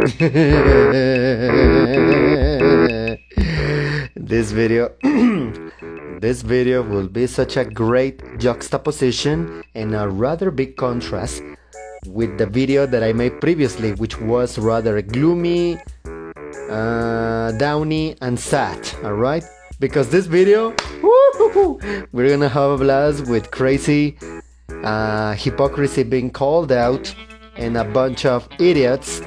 This video this video will be such a great juxtaposition and a rather big contrast with the video that I made previously, which was rather gloomy, downy and sad. Alright, because this video, we're gonna have a blast with crazy hypocrisy being called out and a bunch of idiots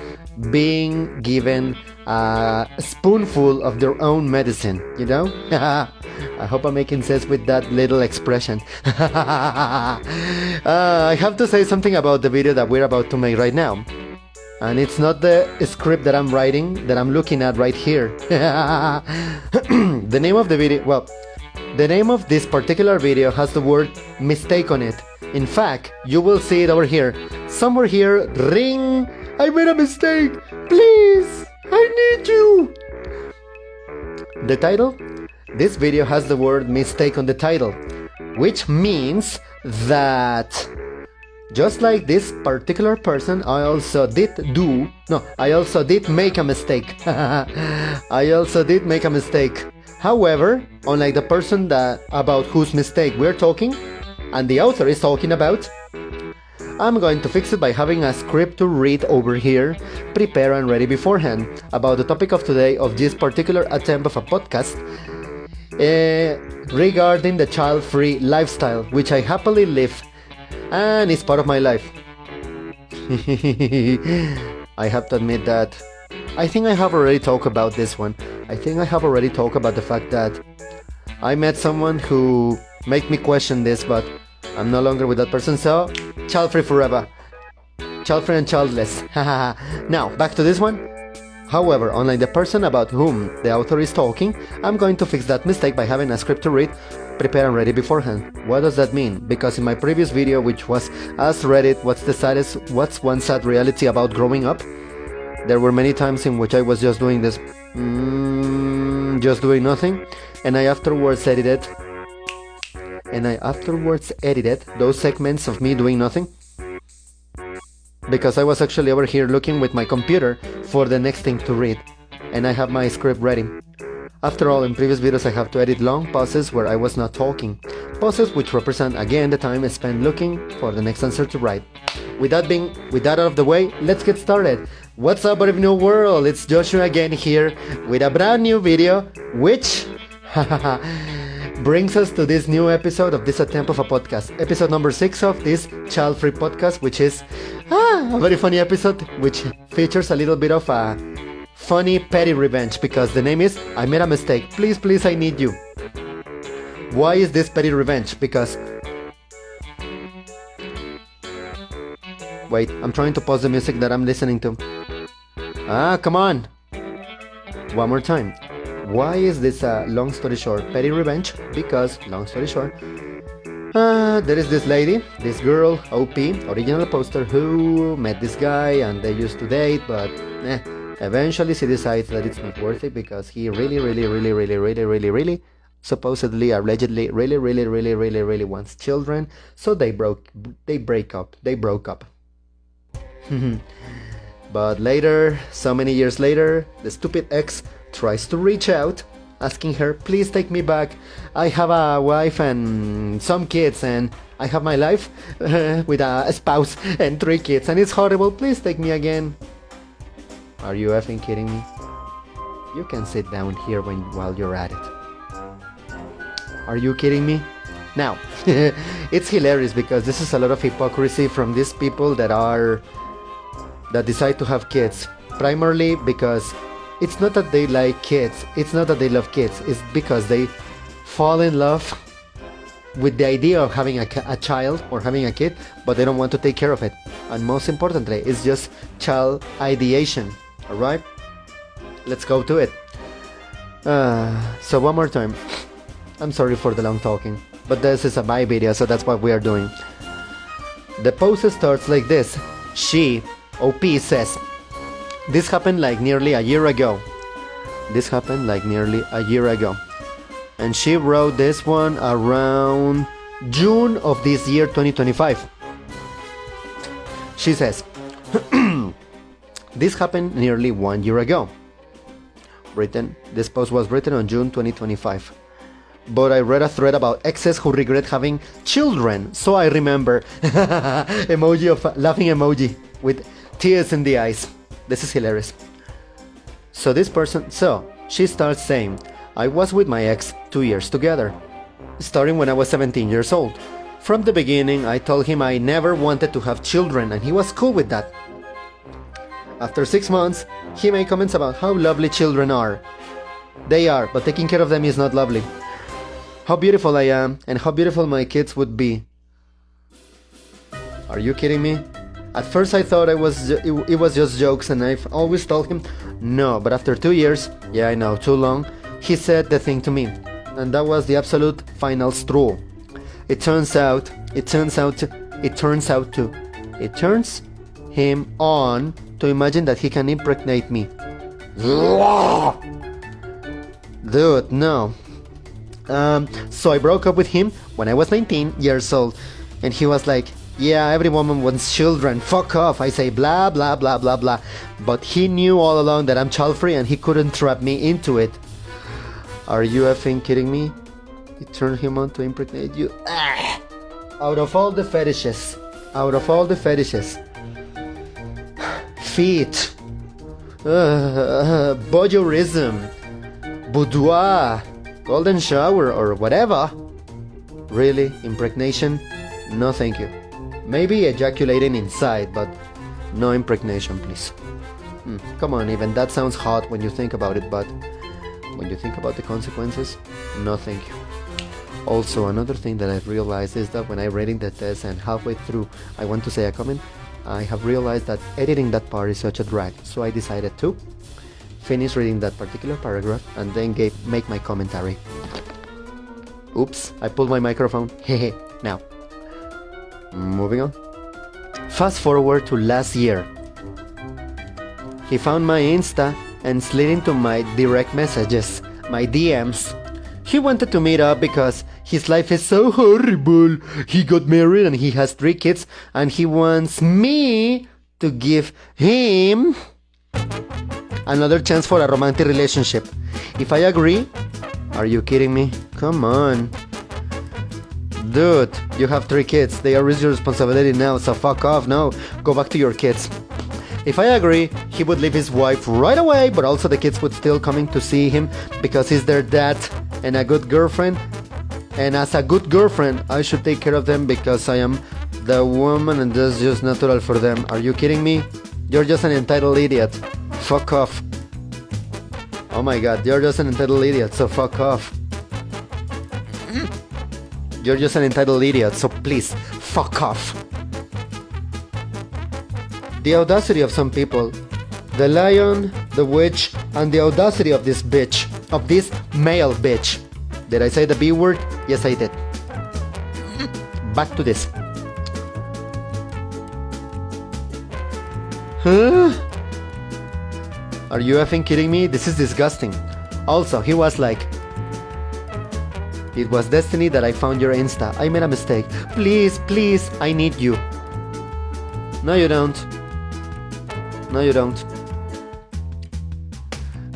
being given a spoonful of their own medicine, you know? I hope I'm making sense with that little expression. I have to say something about the video that we're about to make right now. And it's not the script that I'm writing, that I'm looking at right here. The name of the video, well, the name of this particular video has the word mistake on it. In fact, you will see it over here. Somewhere here, ring, I made a mistake, please, I need you. The title? This video has the word mistake on the title, which means that just like this particular person, I also did make a mistake. I also did make a mistake. However, unlike the person about whose mistake we're talking, and the author is talking about, I'm going to fix it by having a script to read over here, prepare and ready beforehand, about the topic of today of this particular attempt of a podcast, regarding the child-free lifestyle, which I happily live, and it's part of my life. I have to admit that I think I have already talked about this one. I think I have already talked about the fact that I met someone who made me question this, but I'm no longer with that person, so child-free forever. Child-free and childless. Now, back to this one. However, unlike the person about whom the author is talking, I'm going to fix that mistake by having a script to read, prepare and ready beforehand. What does that mean? Because in my previous video, which was Ask Reddit, what's one sad reality about growing up? There were many times in which I was just doing this, just doing nothing, and I afterwards edited those segments of me doing nothing, because I was actually over here looking with my computer for the next thing to read, and I have my script ready. After all, in previous videos I have to edit long pauses where I was not talking, pauses which represent again the time I spent looking for the next answer to write. With that out of the way, let's get started. What's up, brave new world? It's Joshua again here with a brand new video, which brings us to this new episode of this attempt of a podcast, episode number 6 of this child-free podcast, which is a very funny episode, which features a little bit of a funny petty revenge, because the name is I made a mistake, please, please, I need you. Why is this petty revenge? Because wait, I'm trying to pause the music that I'm listening to. Come on, one more time. Why is this long story short petty revenge? Because, long story short, there is this lady, this girl, OP, original poster, who met this guy and they used to date, but eventually she decides that it's not worth it because he really supposedly, allegedly, really wants children, so they broke up. But later, so many years later, the stupid ex tries to reach out, asking her, please take me back. I have a wife and some kids, and I have my life with a spouse and 3 kids, and it's horrible. Please take me again. Are you effing kidding me? You can sit down here while you're at it. Are you kidding me? Now, it's hilarious because this is a lot of hypocrisy from these people that decide to have kids, primarily because it's not that they like kids, it's not that they love kids, it's because they fall in love with the idea of having a child or having a kid, but they don't want to take care of it. And most importantly, it's just child ideation. Alright? Let's go to it. So one more time, I'm sorry for the long talking, but this is a my video, so that's what we are doing. The post starts like this. She, OP, says, this happened like nearly a year ago. And she wrote this one around June of this year, 2025. She says, This happened nearly 1 year ago. This post was written on June 2025. But I read a thread about exes who regret having children, so I remember. Emoji of laughing emoji with tears in the eyes. This is hilarious. So she starts saying, I was with my ex 2 years together, starting when I was 17 years old. From the beginning, I told him I never wanted to have children, and he was cool with that. After 6 months, he made comments about how lovely children are. They are, but taking care of them is not lovely. How beautiful I am, and how beautiful my kids would be. Are you kidding me? At first I thought it was just jokes, and I've always told him no, but after 2 years, yeah I know, too long, he said the thing to me, and that was the absolute final straw. It turns him on to imagine that he can impregnate me. Dude, no. So I broke up with him when I was 19 years old, and he was like, yeah, every woman wants children, fuck off. I say blah blah blah blah blah, but he knew all along that I'm child-free and he couldn't trap me into it. Are you effing kidding me? It turned him on to impregnate you. Out of all the fetishes, feet, voyeurism, boudoir, golden shower, or whatever. Really? Impregnation? No thank you. Maybe ejaculating inside, but no impregnation, please. Come on, even that sounds hot when you think about it, but when you think about the consequences, no thank you. Also, another thing that I've realized is that when I'm reading the test and halfway through I want to say a comment, I have realized that editing that part is such a drag, so I decided to finish reading that particular paragraph and then make my commentary. Oops, I pulled my microphone. Hehe. Now, moving on. Fast forward to last year. He found my Insta and slid into my direct messages, my DMs. He wanted to meet up because his life is so horrible. He got married and he has 3 kids, and he wants me to give him another chance for a romantic relationship. If I agree, are you kidding me? Come on. Dude, you have 3 kids. They are your responsibility now, so fuck off. No, go back to your kids. If I agree, he would leave his wife right away, but also the kids would still coming to see him because he's their dad and a good girlfriend. And as a good girlfriend, I should take care of them because I am the woman and that's just natural for them. Are you kidding me? You're just an entitled idiot. Fuck off. Oh my god, you're just an entitled idiot, so fuck off. You're just an entitled idiot, so please, fuck off. The audacity of some people. The lion, the witch, and the audacity of this bitch. Of this male bitch. Did I say the B word? Yes, I did. Back to this. Huh? Are you effing kidding me? This is disgusting. Also, he was like, it was destiny that I found your Insta. I made a mistake. Please, please, I need you. No, you don't. No, you don't.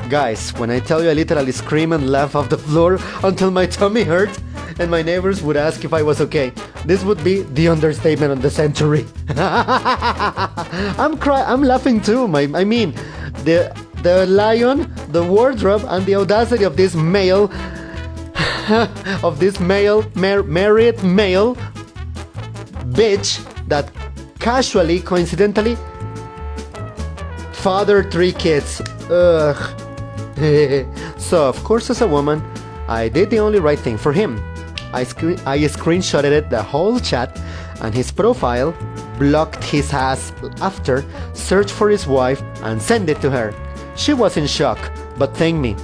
Guys, when I tell you I literally scream and laugh off the floor until my tummy hurt and my neighbors would ask if I was okay, this would be the understatement of the century. I'm laughing too. I mean, the lion, the wardrobe, and the audacity of this male, married male bitch that casually, coincidentally, fathered 3 kids. Ugh. So, of course, as a woman, I did the only right thing for him. I screenshotted it, the whole chat, and his profile, blocked his ass after, searched for his wife, and sent it to her. She was in shock, but thank me.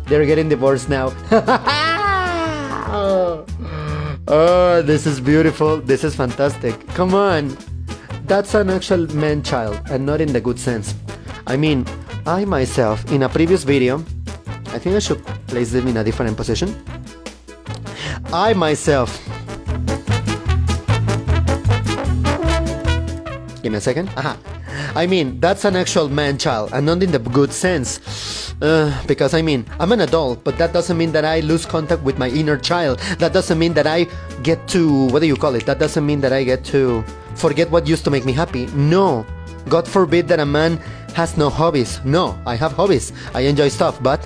They're getting divorced now. Oh, this is beautiful. This is fantastic. Come on. That's an actual man-child, and not in the good sense. I mean, I myself, in a previous video, I think I should place them in a different position. I myself... Give me a second. I mean, that's an actual man-child, and not in the good sense. Because I mean, I'm an adult, but that doesn't mean that I lose contact with my inner child. That doesn't mean that I get to, what do you call it? That doesn't mean that I get to forget what used to make me happy. No. God forbid that a man has no hobbies. No, I have hobbies. I enjoy stuff, but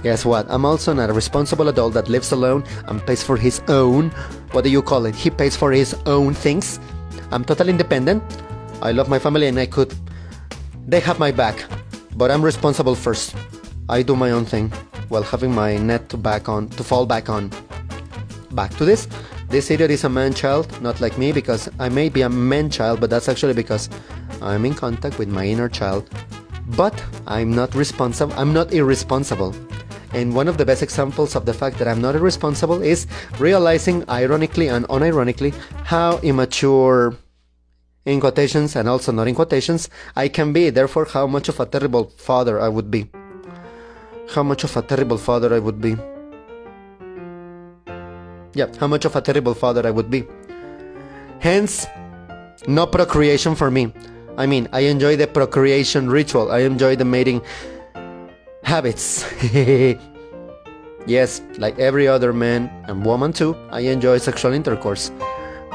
guess what? I'm also not a responsible adult that lives alone and pays for his own, what do you call it? He pays for his own things. I'm totally independent. I love my family and they have my back. But I'm responsible first. I do my own thing while having my net to fall back on. Back to this. This idiot is a man-child, not like me, because I may be a man-child, but that's actually because I'm in contact with my inner child. But I'm not irresponsible. And one of the best examples of the fact that I'm not irresponsible is realizing, ironically and unironically, how immature, in quotations and also not in quotations, I can be. Therefore, how much of a terrible father I would be. How much of a terrible father I would be. Yeah, how much of a terrible father I would be. Hence, no procreation for me. I mean, I enjoy the procreation ritual. I enjoy the mating habits. Yes, like every other man and woman too, I enjoy sexual intercourse.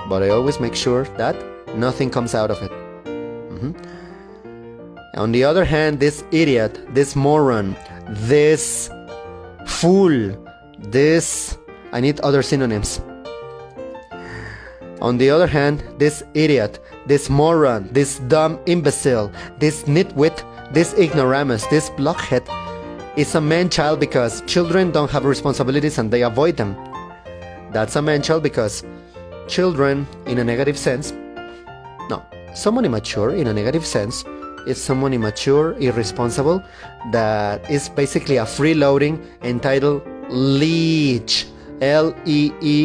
But I always make sure that nothing comes out of it. On the other hand, this idiot, this moron, this fool, this... I need other synonyms. On the other hand, this idiot, this moron, this dumb imbecile, this nitwit, this ignoramus, this blockhead is a man-child because children don't have responsibilities and they avoid them. That's a man-child because children, in a negative sense, no, someone immature in a negative sense is someone immature, irresponsible, that is basically a freeloading, entitled leech. Leech,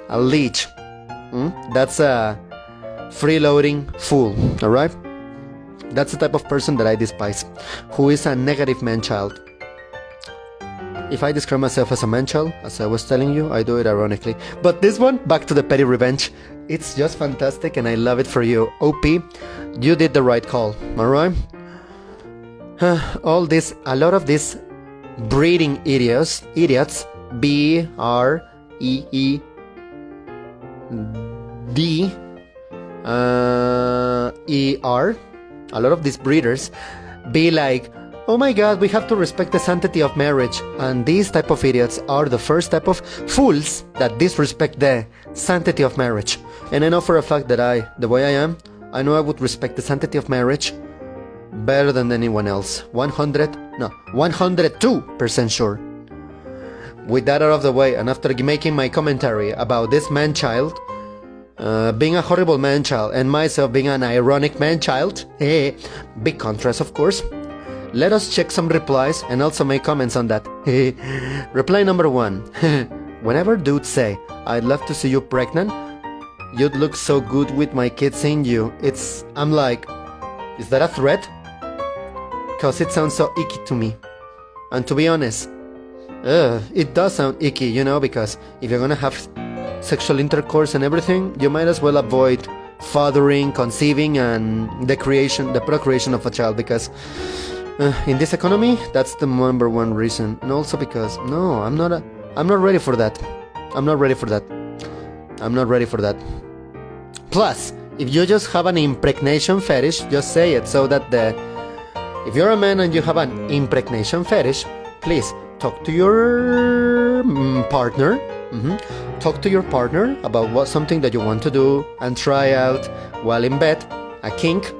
a leech. That's a freeloading fool, alright? That's the type of person that I despise, who is a negative man-child. If I describe myself as a man-child, as I was telling you, I do it ironically. But this one, back to the petty revenge, it's just fantastic and I love it for you. OP, you did the right call, alright? A lot of these breeding idiots, B-R-E-E-D, E-R, a lot of these breeders be like, oh my god, we have to respect the sanctity of marriage. And these type of idiots are the first type of fools that disrespect the sanctity of marriage. And I know for a fact that the way I am, I know I would respect the sanctity of marriage better than anyone else. 102% sure. With that out of the way, and after making my commentary about this man-child, being a horrible man-child, and myself being an ironic man-child, big contrast of course, let us check some replies and also make comments on that. Reply number 1. Whenever dudes say, I'd love to see you pregnant, you'd look so good with my kids in you, I'm like, is that a threat? Cause it sounds so icky to me. And to be honest, it does sound icky, you know, because if you're gonna have sexual intercourse and everything, you might as well avoid fathering, conceiving, and the procreation of a child, because in this economy, that's the number one reason. And also because, no, I'm not ready for that. I'm not ready for that. Plus, if you just have an impregnation fetish, just say it, so that if you're a man and you have an impregnation fetish, please talk to your partner. Talk to your partner about something that you want to do and try out while in bed, a kink.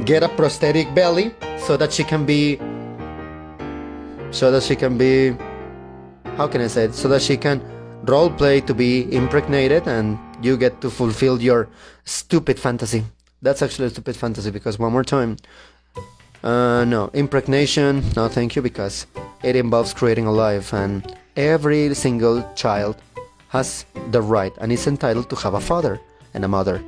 Get a prosthetic belly so that she can be, how can I say it? So that she can role play to be impregnated and you get to fulfill your stupid fantasy. That's actually a stupid fantasy, because one more time, no, impregnation, no thank you, because it involves creating a life, and every single child has the right and is entitled to have a father and a mother.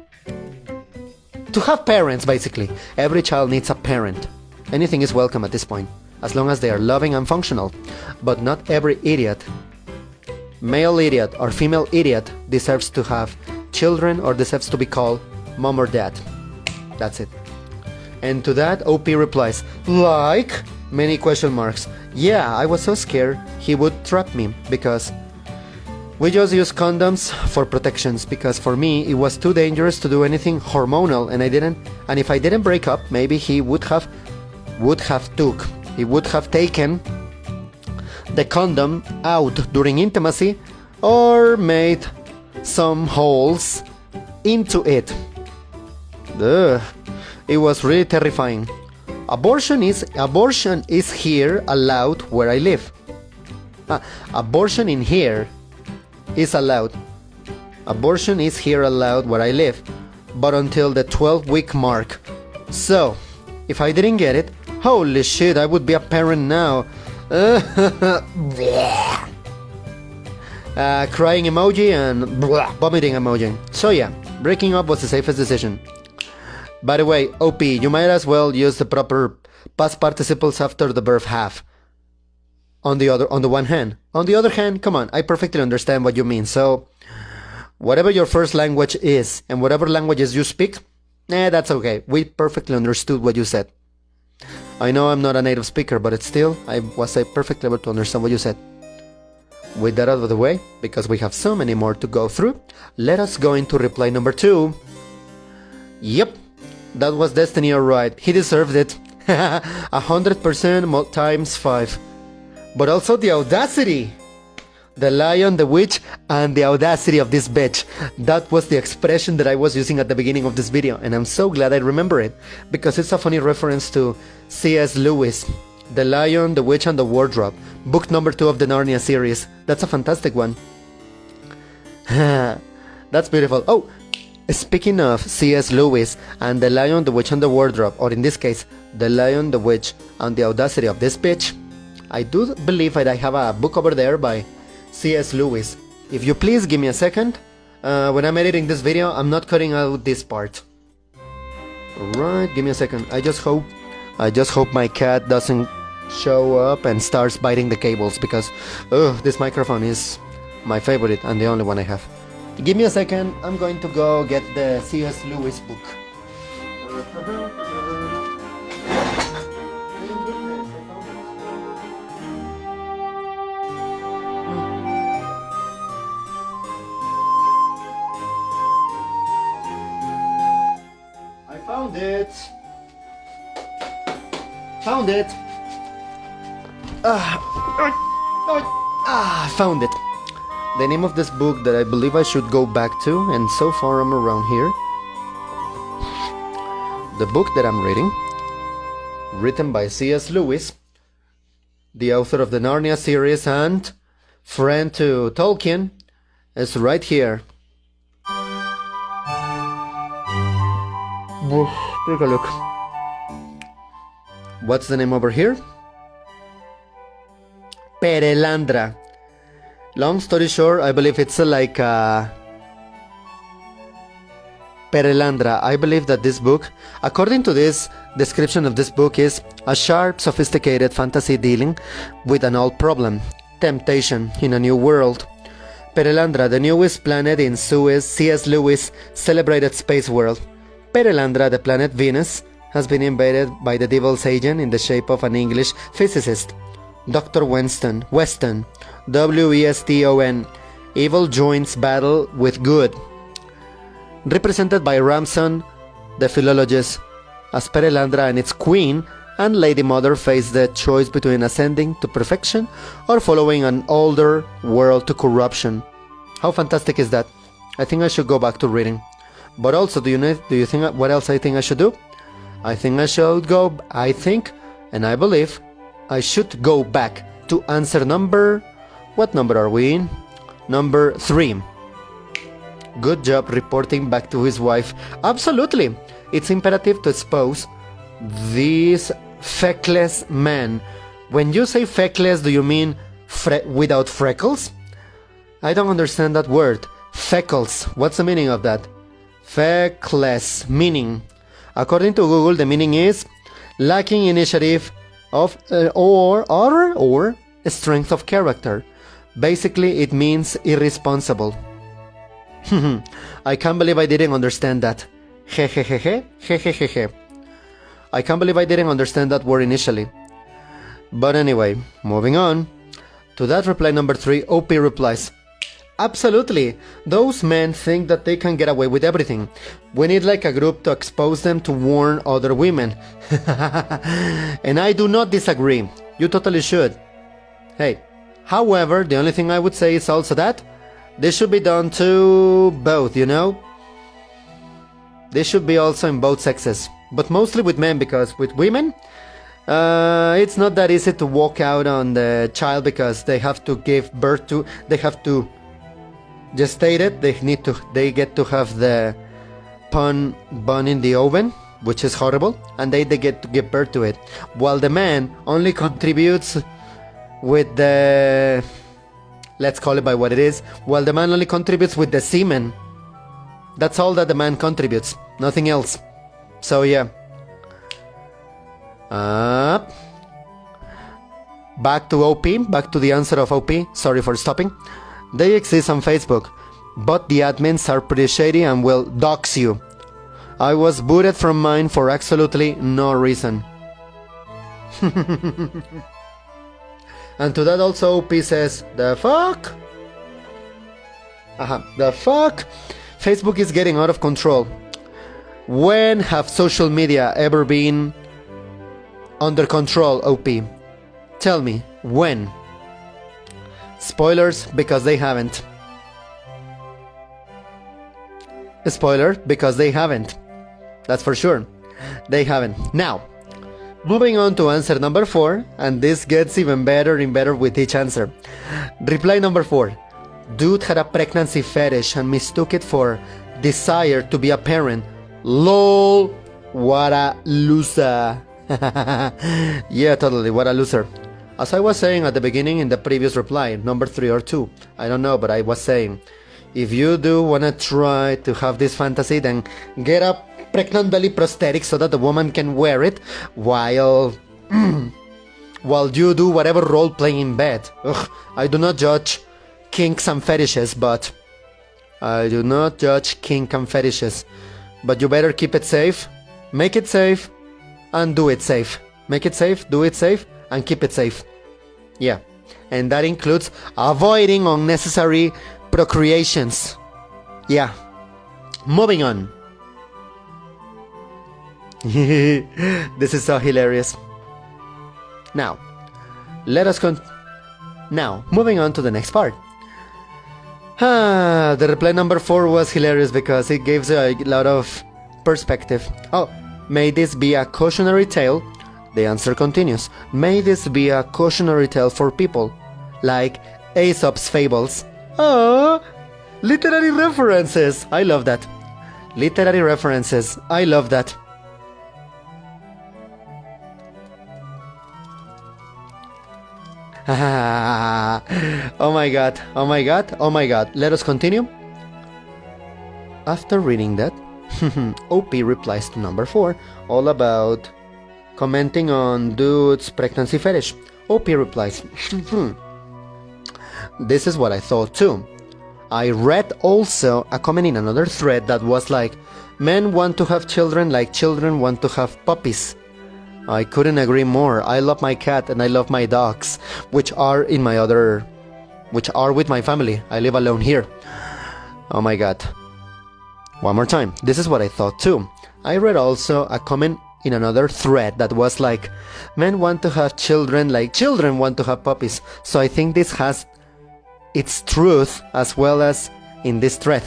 To have parents, basically. Every child needs a parent. Anything is welcome at this point, as long as they are loving and functional. But not every idiot, male idiot or female idiot, deserves to have children or deserves to be called mom or dad. That's it. And to that, OP replies, like, many question marks. Yeah, I was so scared he would trap me because we just use condoms for protections, because for me it was too dangerous to do anything hormonal, and I didn't. And if I didn't break up, maybe he would have taken the condom out during intimacy or made some holes into it. Ugh. It was really terrifying. Abortion is here allowed where I live. Abortion in here is allowed. Abortion is here allowed where I live, but until the 12-week mark. So, if I didn't get it, holy shit, I would be a parent now. Crying emoji and vomiting emoji. So yeah, breaking up was the safest decision. By the way, OP, you might as well use the proper past participles after the verb have. On the one hand. On the other hand, come on, I perfectly understand what you mean. So, whatever your first language is and whatever languages you speak, that's okay. We perfectly understood what you said. I know I'm not a native speaker, but it's still, I was perfectly able to understand what you said. With that out of the way, because we have so many more to go through, let us go into reply number 2. Yep. That was destiny, alright. He deserved it. 100% times 5. But also the audacity. The lion, the witch, and the audacity of this bitch. That was the expression that I was using at the beginning of this video, and I'm so glad I remember it, because it's a funny reference to C.S. Lewis. The Lion, the Witch, and the Wardrobe. Book number 2 of the Narnia series. That's a fantastic one. That's beautiful. Oh! Speaking of C.S. Lewis and The Lion, the Witch, and the Wardrobe, or in this case, The Lion, the Witch, and the Audacity of this bitch, I do believe that I have a book over there by C.S. Lewis. If you please give me a second, when I'm editing this video, I'm not cutting out this part. Alright, give me a second. I just hope my cat doesn't show up and starts biting the cables, because this microphone is my favorite and the only one I have. Give me a second, I'm going to go get the C.S. Lewis book. I found it! Found it! Found it! The name of this book that I believe I should go back to, and so far I'm around here. The book that I'm reading, written by C.S. Lewis, the author of the Narnia series and friend to Tolkien, is right here. Take a look. What's the name over here? Perelandra. Long story short, I believe it's like Perelandra. I believe that this book, according to this description of this book, is a sharp, sophisticated fantasy dealing with an old problem, temptation in a new world. Perelandra, the newest planet in C.S. Lewis' celebrated space world. Perelandra, the planet Venus, has been invaded by the devil's agent in the shape of an English physicist, Dr. Weston, W-E-S-T-O-N. Evil joins battle with good. Represented by Ramson, the philologist, as Perelandra and its queen and Lady Mother face the choice between ascending to perfection or following an older world to corruption. How fantastic is that? I think I should go back to reading. But also, do you think what else I think I should do? I think I believe I should go back to answer number... What number are we in? Number 3. Good job reporting back to his wife. Absolutely! It's imperative to expose this feckless man. When you say feckless, do you mean without freckles? I don't understand that word. Feckles. What's the meaning of that? Feckless. Meaning. According to Google, the meaning is lacking initiative of or strength of character. Basically, it means irresponsible. I can't believe I didn't understand that. Hehehehe, hehehehe. I can't believe I didn't understand that word initially. But anyway, moving on. To that reply number 3, OP replies, absolutely. Those men think that they can get away with everything. We need like a group to expose them to warn other women. And I do not disagree. You totally should. Hey, however, the only thing I would say is also that this should be done to both, you know? This should be also in both sexes. But mostly with men, because with women, it's not that easy to walk out on the child because they have to give birth to, they have to gestate it, they get to have the bun in the oven, which is horrible, and they get to give birth to it. While the man only contributes with the, let's call it by what it is, while the man only contributes with the semen. That's all that the man contributes, nothing else. So yeah. Back to OP, back to the answer of OP, sorry for stopping. They exist on Facebook, but the admins are pretty shady and will dox you. I was booted from mine for absolutely no reason. And to that also OP says, the fuck? The fuck? Facebook is getting out of control. When have social media ever been under control, OP? Tell me, when? Spoilers, because they haven't. Spoiler, because they haven't. That's for sure. They haven't. Now, moving on to answer number 4, and this gets even better and better with each answer. Reply number 4. Dude had a pregnancy fetish and mistook it for desire to be a parent. LOL, what a loser. Yeah, totally, what a loser. As I was saying at the beginning in the previous reply, number 3 or 2, I don't know, but I was saying, if you do wanna try to have this fantasy, then get a pregnant belly prosthetic so that the woman can wear it while you do whatever role playing in bed. Ugh, I do not judge kinks and fetishes, but but you better keep it safe, make it safe, and do it safe. Make it safe, do it safe, and keep it safe. Yeah, and that includes avoiding unnecessary procreations. Yeah, moving on. This is so hilarious. Now, Now, moving on to the next part. The reply number 4 was hilarious because it gives a lot of perspective. Oh, may this be a cautionary tale? The answer continues. May this be a cautionary tale for people like Aesop's fables. Oh, literary references. I love that. Literary references. I love that. Oh my god, oh my god, oh my god. Let us continue. After reading that, OP replies to number 4, all about commenting on dude's pregnancy fetish. OP replies, this is what I thought too. I read also a comment in another thread that was like, men want to have children like children want to have puppies. I couldn't agree more. I love my cat and I love my dogs, which are with my family. I live alone here. Oh my god. One more time. This is what I thought too. I read also a comment in another thread that was like, men want to have children like children want to have puppies. So I think this has its truth as well as in this thread.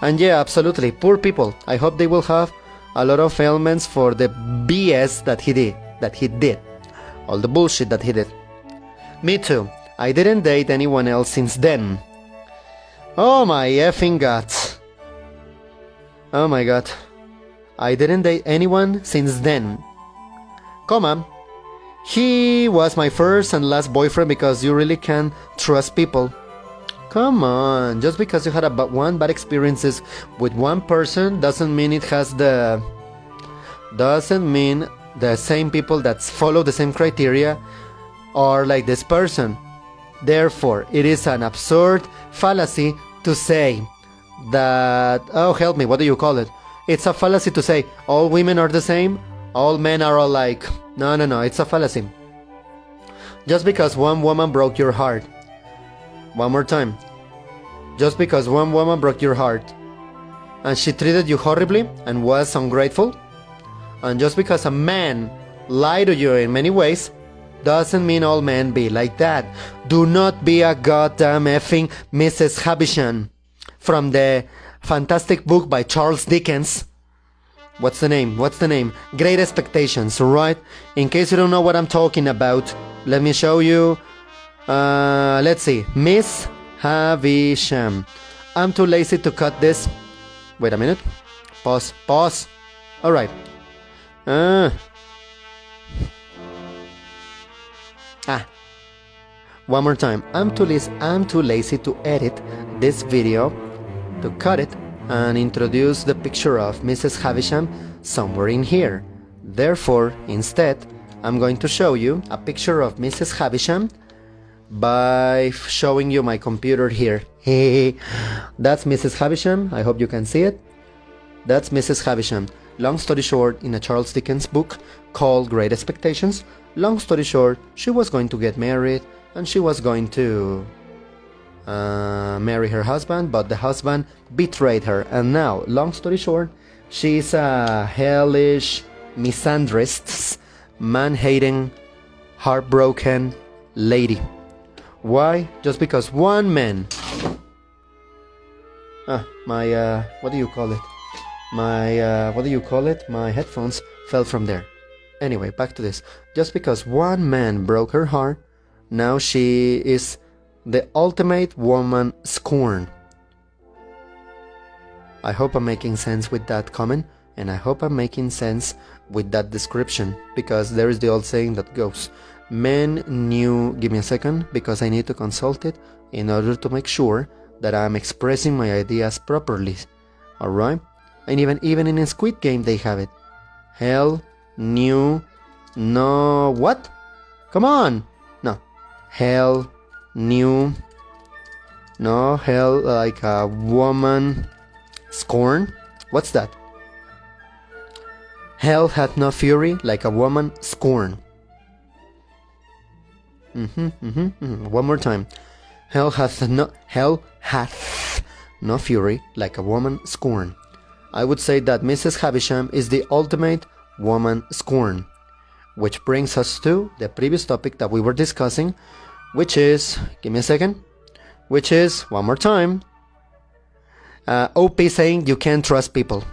And yeah, absolutely. Poor people. I hope they will have a lot of ailments for the BS that he did. All the bullshit that he did. Me too. I didn't date anyone else since then. Oh my effing god. Oh my god. I didn't date anyone since then. Comma. He was my first and last boyfriend because you really can't trust people. Come on, just because you had one bad experiences with one person doesn't mean the same people that follow the same criteria are like this person. Therefore, it is an absurd fallacy to say that... Oh, help me, what do you call it? It's a fallacy to say all women are the same, all men are alike. No, it's a fallacy. Just because one woman broke your heart. One more time. Just because one woman broke your heart and she treated you horribly and was ungrateful, and just because a man lied to you in many ways, doesn't mean all men be like that. Do not be a goddamn effing Mrs. Havisham from the fantastic book by Charles Dickens. What's the name? Great Expectations, right? In case you don't know what I'm talking about, let me show you. Let's see. Miss Havisham. I'm too lazy to cut this. Wait a minute. Pause. Alright. One more time. I'm too lazy to edit this video, to cut it, and introduce the picture of Mrs. Havisham somewhere in here. Therefore, instead, I'm going to show you a picture of Mrs. Havisham by showing you my computer here. That's Mrs. Havisham. I hope you can see it. That's Mrs. Havisham. Long story short, in a Charles Dickens book called Great Expectations, long story short, she was going to get married and she was going to marry her husband, but the husband betrayed her. And now, long story short, she's a hellish, misandrist, man-hating, heartbroken lady. Why? Just because one man... what do you call it? My headphones fell from there. Anyway, back to this. Just because one man broke her heart, now she is the ultimate woman scorn. I hope I'm making sense with that comment, and I hope I'm making sense with that description, because there is the old saying that goes, men knew... Give me a second, because I need to consult it in order to make sure that I'm expressing my ideas properly. Alright? And even in a Squid Game they have it. Hell knew... No... What? Come on! No. Hell knew... No, hell like a woman scorn? What's that? Hell had no fury like a woman scorn. One more time. Hell hath no fury like a woman scorn. I would say that Mrs. Havisham is the ultimate woman scorn. Which brings us to the previous topic that we were discussing, which is... Give me a second. Which is, one more time, OP saying you can't trust people.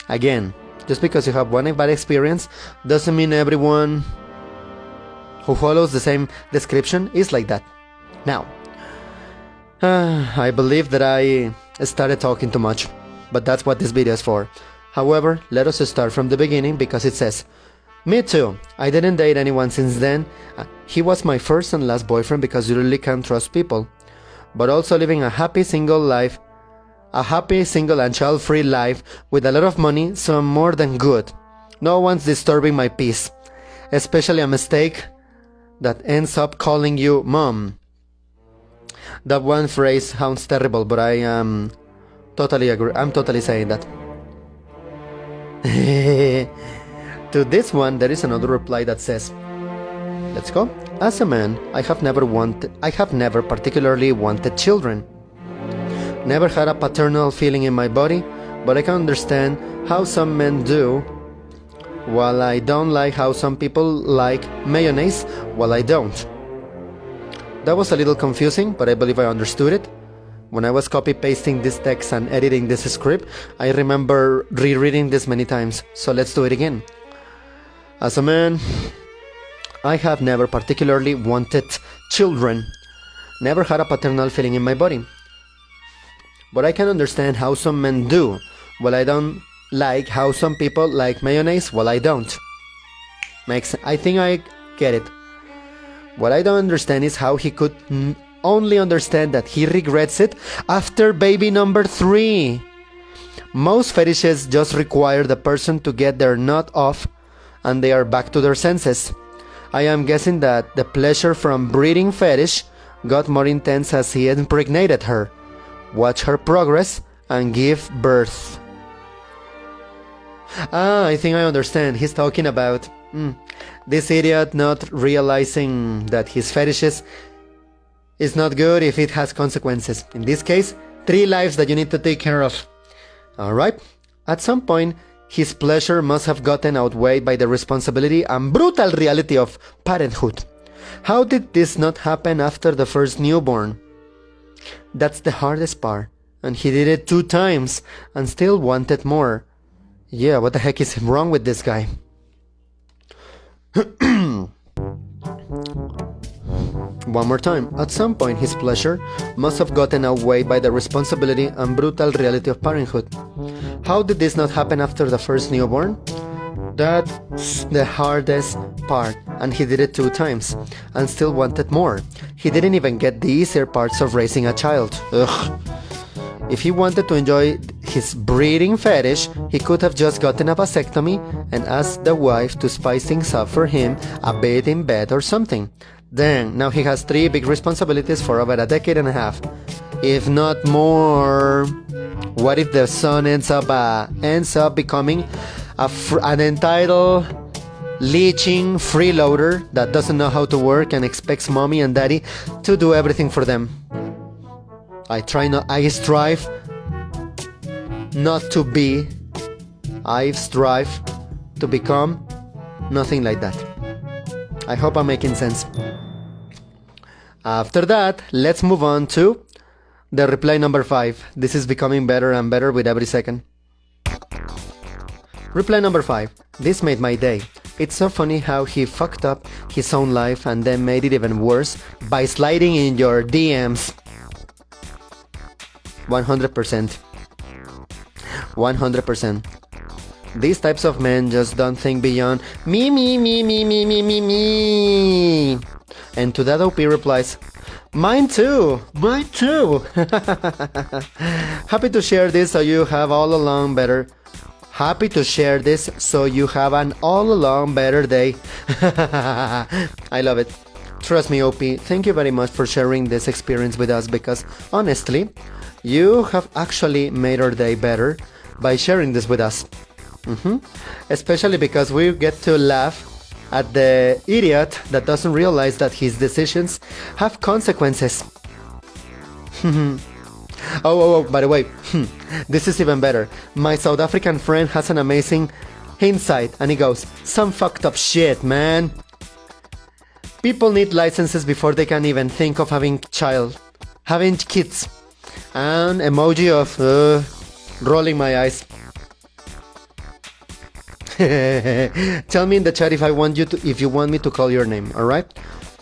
Again, just because you have one bad experience doesn't mean everyone who follows the same description is like that. Now, I believe that I started talking too much, but that's what this video is for. However, let us start from the beginning, because it says, me too, I didn't date anyone since then. He was my first and last boyfriend because you really can't trust people. But also living a happy single and child-free life with a lot of money, so I'm more than good. No one's disturbing my peace, especially a mistake that ends up calling you mom. That one phrase sounds terrible, but I totally agree. I'm totally saying that. To this one, there is another reply that says, let's go. As a man, I have never particularly wanted children. Never had a paternal feeling in my body, but I can understand how some men do, while I don't like how some people like mayonnaise, while I don't. That was a little confusing, but I believe I understood it. When I was copy-pasting this text and editing this script, I remember rereading this many times, so let's do it again. As a man, I have never particularly wanted children. Never had a paternal feeling in my body. But I can understand how some men do, while I don't like how some people like mayonnaise, while I don't. I think I get it. What I don't understand is how he could only understand that he regrets it after baby number 3. Most fetishes just require the person to get their nut off and they are back to their senses. I am guessing that the pleasure from breeding fetish got more intense as he impregnated her. watch her progress, and give birth. I think I understand. He's talking about this idiot not realizing that his fetishes is not good if it has consequences. In this case, 3 lives that you need to take care of. Alright? At some point, his pleasure must have gotten outweighed by the responsibility and brutal reality of parenthood. How did this not happen after the first newborn? That's the hardest part. And he did it 2 times and still wanted more. Yeah, what the heck is wrong with this guy? One more time. At some point, his pleasure must have gotten outweighed by the responsibility and brutal reality of parenthood. How did this not happen after the first newborn? That's the hardest part, and he did it 2 times, and still wanted more. He didn't even get the easier parts of raising a child. Ugh. If he wanted to enjoy his breeding fetish, he could have just gotten a vasectomy and asked the wife to spice things up for him a bit in bed or something. Then, now he has 3 big responsibilities for over a decade and a half, if not more. What if the son ends up becoming an entitled, leeching freeloader that doesn't know how to work and expects mommy and daddy to do everything for them? I strive not to be. I strive to become nothing like that. I hope I'm making sense. After that, let's move on to the reply number 5. This is becoming better and better with every second. Reply number 5. This made my day. It's so funny how he fucked up his own life and then made it even worse by sliding in your DMs. 100%. 100%. These types of men just don't think beyond me. And to that OP replies, mine too. Happy to share this so you have all along better. Happy to share this so you have an all along better day. I love it. Trust me, OP, thank you very much for sharing this experience with us, because honestly, you have actually made our day better by sharing this with us. Especially because we get to laugh at the idiot that doesn't realize that his decisions have consequences. Oh, by the way, this is even better. My South African friend has an amazing insight, and he goes, some fucked up shit, man. People need licenses before they can even think of having kids. An emoji of rolling my eyes. Tell me in the chat if you want me to call your name, all right?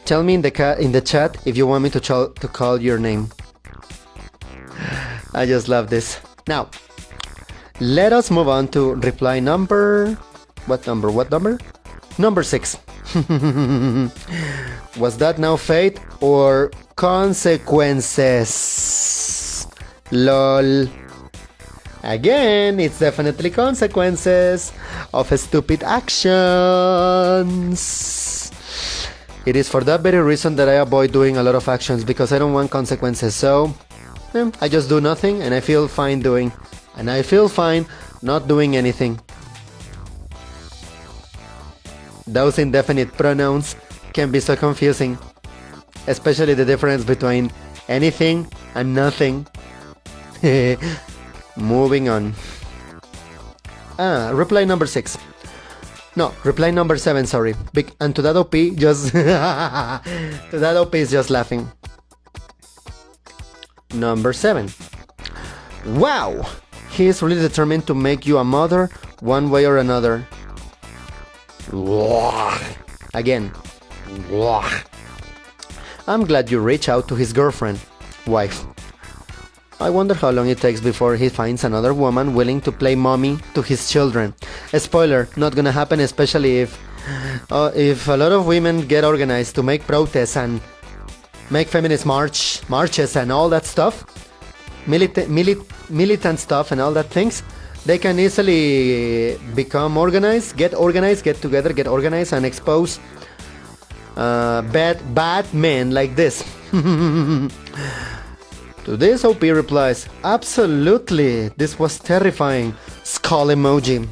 Tell me in the chat if you want me to call your name. I just love this. Now, let us move on to reply number... What number? Number 6. Was that now fate or consequences? LOL. Again, it's definitely consequences of stupid actions. It is for that very reason that I avoid doing a lot of actions, because I don't want consequences. So, I just do nothing and I feel fine doing. And I feel fine not doing anything. Those indefinite pronouns can be so confusing. Especially the difference between anything and nothing. Moving on. Reply number 6. No, reply number 7, sorry. And to that OP, just... to that OP is just laughing. Number 7. Wow! He is really determined to make you a mother one way or another. Again. I'm glad you reach out to his girlfriend, wife. I wonder how long it takes before he finds another woman willing to play mommy to his children. A spoiler, not gonna happen, especially if a lot of women get organized to make protests and make feminist marches and all that stuff, militant stuff and all that things. They can easily become organized, get together, get organized, and expose bad men like this. To this, OP replies, absolutely, this was terrifying. Skull emoji.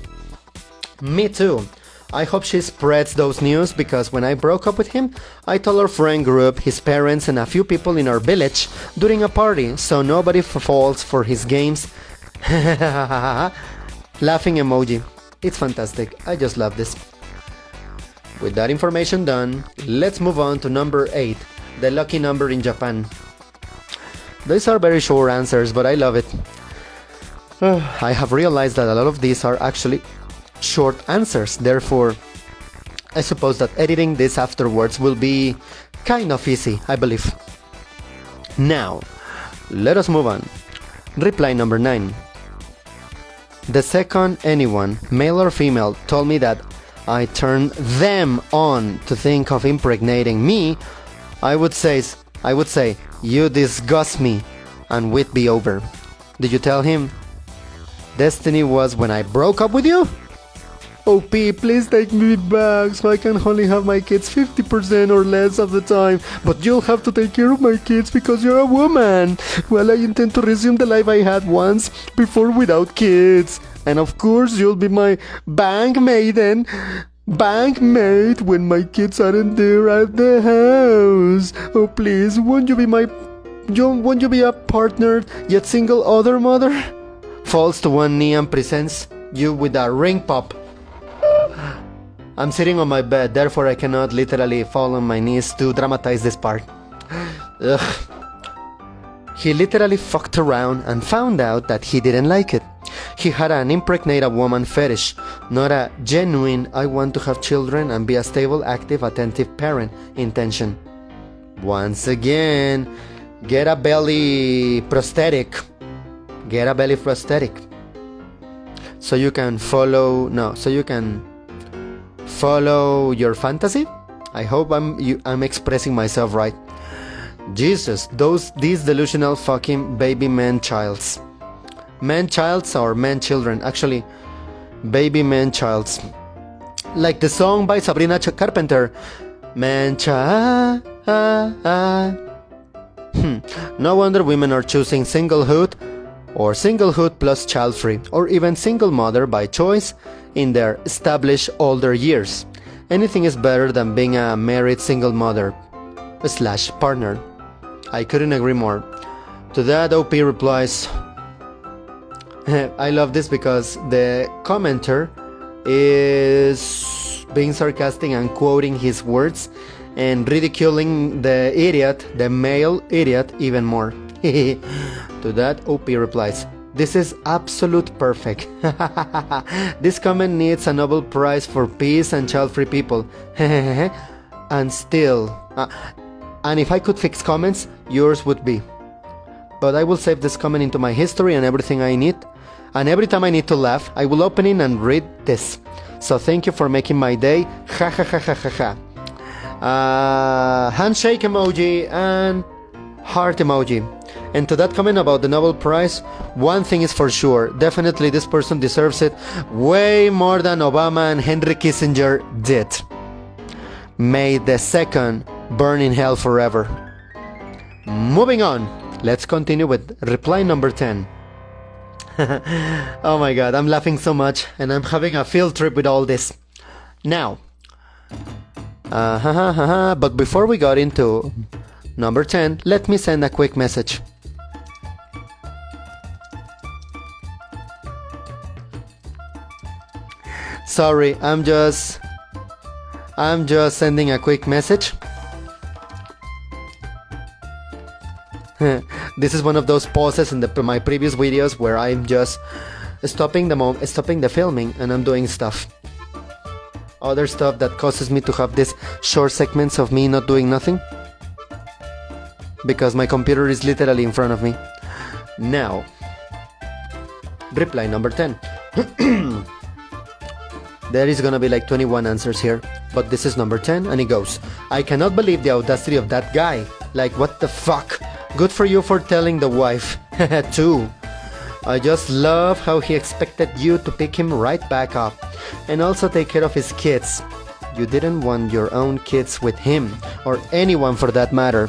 Me too. I hope she spreads those news because when I broke up with him, I told our friend group, his parents, and a few people in our village during a party, so nobody falls for his games. Laughing emoji. It's fantastic. I just love this. With that information done, let's move on to number 8, the lucky number in Japan. These are very short answers, but I love it. I have realized that a lot of these are actually short answers, therefore I suppose that editing this afterwards will be kind of easy, I believe. Now, let us move on. Reply number 9. The second anyone, male or female, told me that I turned them on to think of impregnating me, I would say, you disgust me, and we'd be over. Did you tell him? Destiny was when I broke up with you? OP, please take me back so I can only have my kids 50% or less of the time. But you'll have to take care of my kids because you're a woman. Well, I intend to resume the life I had once before without kids. And of course, you'll be my bank maiden. Bankmate when my kids aren't there at the house. Oh please, won't you be a partnered yet single other mother? Falls to one knee and presents you with a ring pop. I'm sitting on my bed, therefore I cannot literally fall on my knees to dramatize this part. Ugh. He literally fucked around and found out that he didn't like it. He had an impregnate a woman fetish, not a genuine I want to have children and be a stable, active, attentive parent intention. Once again, get a belly prosthetic. Get a belly prosthetic. So you can follow your fantasy? I hope I'm expressing myself right. Jesus, these delusional fucking baby man-childs. Man-childs or man-children? Actually, baby man-childs. Like the song by Sabrina Carpenter. Man-child. No wonder women are choosing singlehood or singlehood plus child-free, or even single mother by choice in their established older years. Anything is better than being a married single mother / partner. I couldn't agree more. To that, OP replies, I love this because the commenter is being sarcastic and quoting his words and ridiculing the male idiot even more. To that, OP replies, this is absolute perfect. This comment needs a Nobel Prize for peace and child-free people. And still, and if I could fix comments, yours would be. But I will save this comment into my history and everything I need. And every time I need to laugh, I will open it and read this. So thank you for making my day. Ha ha ha ha ha ha. Handshake emoji and heart emoji. And to that comment about the Nobel Prize, one thing is for sure, definitely this person deserves it way more than Obama and Henry Kissinger did. May the second burn in hell forever. Moving on, let's continue with reply number 10. Oh my god, I'm laughing so much and I'm having a field trip with all this. Now, but before we got into number 10, let me send a quick message. Sorry, I'm just sending a quick message. This is one of those pauses in my previous videos where I'm just stopping the filming and I'm doing stuff. Other stuff that causes me to have these short segments of me not doing nothing. Because my computer is literally in front of me. Now, reply number 10. There is gonna be like 21 answers here, but this is number 10 and it goes, I cannot believe the audacity of that guy. Like, what the fuck? Good for you for telling the wife. Too. I just love how he expected you to pick him right back up and also take care of his kids. You didn't want your own kids with him, or anyone for that matter.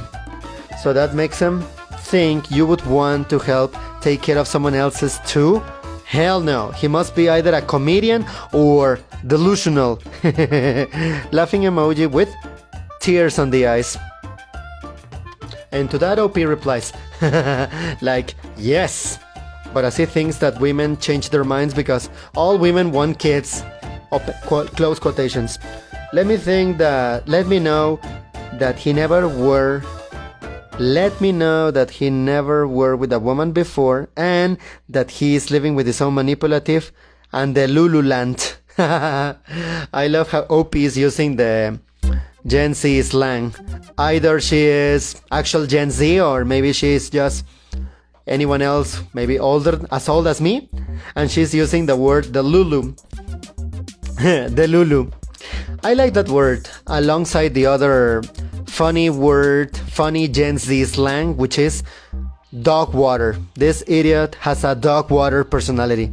So that makes him think you would want to help take care of someone else's too? Hell no, he must be either a comedian or delusional. Laughing emoji with tears on the eyes. And to that OP replies, like, yes. But as he thinks that women change their minds because all women want kids. Close quotations. Let me know that he never were with a woman before, and that he is living with his own manipulative and the Lululand. I love how OP is using the Gen Z slang. Either she is actual Gen Z, or maybe she's just anyone else, maybe as old as me, and she's using the word the Lulu. The Lulu. I like that word alongside the other funny Gen Z slang, which is dog water. This idiot has a dog water personality.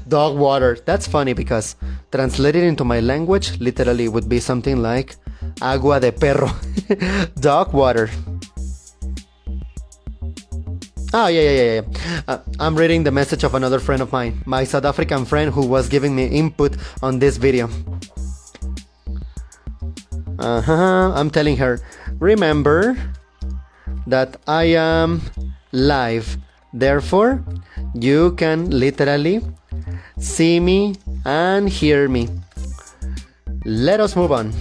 Dog water. That's funny because translated into my language literally would be something like agua de perro. Dog water. Oh, yeah. I'm reading the message of another friend of mine, my South African friend who was giving me input on this video. I'm telling her, remember that I am live. Therefore, you can literally see me and hear me. Let us move on.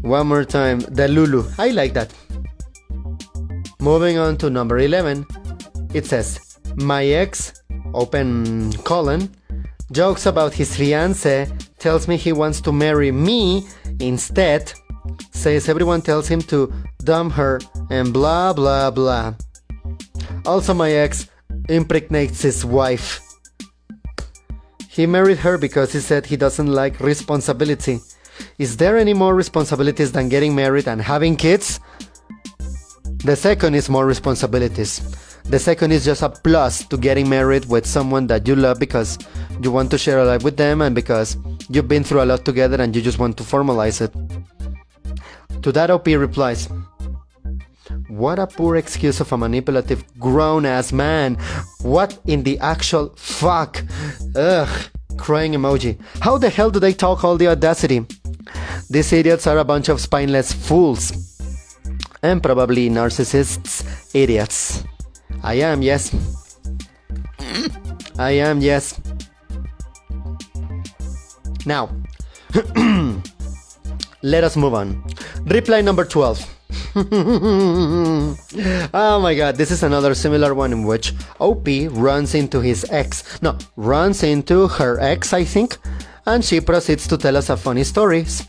One more time, the Lulu. I like that. Moving on to number 11. It says, my ex, open colon, jokes about his fiancé, tells me he wants to marry me instead, says everyone tells him to dump her, and blah blah blah. Also, my ex impregnates his wife. He married her because he said he doesn't like responsibility. Is there any more responsibilities than getting married and having kids? The second is more responsibilities. The second is just a plus to getting married with someone that you love because you want to share a life with them and because you've been through a lot together and you just want to formalize it. To that OP replies, what a poor excuse of a manipulative grown-ass man. What in the actual fuck? Ugh, crying emoji. How the hell do they talk all the audacity? These idiots are a bunch of spineless fools. And probably narcissists, idiots. I am, yes. I am, yes. Now, let us move on. Reply number 12. Oh my god, this is another similar one in which OP runs into her ex, I think, and she proceeds to tell us a funny stories.